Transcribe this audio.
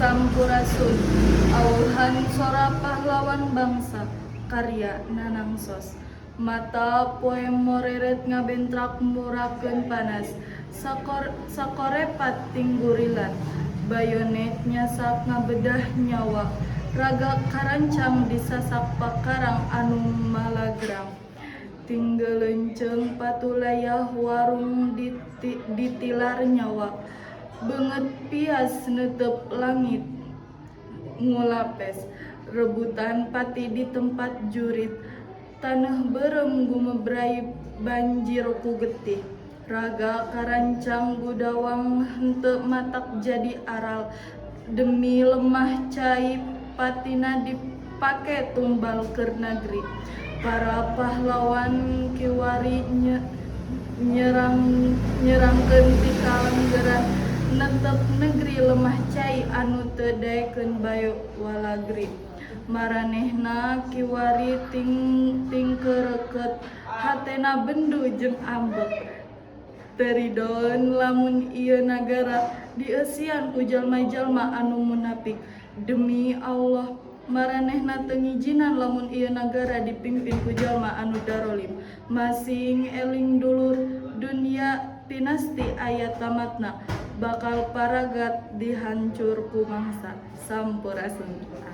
Sampurasun. Auhan sora pahlawan bangsa, karya Nanang Sos. Mata poem moreret ngabentrak murakeun panas, sakorepat tinggurilan, bayonet nyasak ngabedah nyawa, raga karancang disasak pakarang anu malagrang. Tinggeleunceung patulayah warung ditilar nyawa, beungeut pias neuteup langit ngulapes, rebutan pati di tempat jurit, taneuh beureum gumebrai banjir ku getih, raga karancang gudawang henteu matak jadi aral, demi lemah cai patina dipake tumbal keur nagri. Para pahlawan kiwari nyerangkeun ti kalenggeran, netep negeri lemah cai anu teu daekeun bayo walagri. Maranehna kiwari tingkereukeut, hatena bendu jeung ambek, teridoen lamun ieu nagara dieusian ku jalma-jalma anu munapik. Demi Allah, maranehna teu ngijinan lamun ieu nagara dipimpin ku jalma anu darolim. Masing eling dulur, dunia pinasti aya tamatna, bakal paragat dihancur ku mangsa. Sampurasun.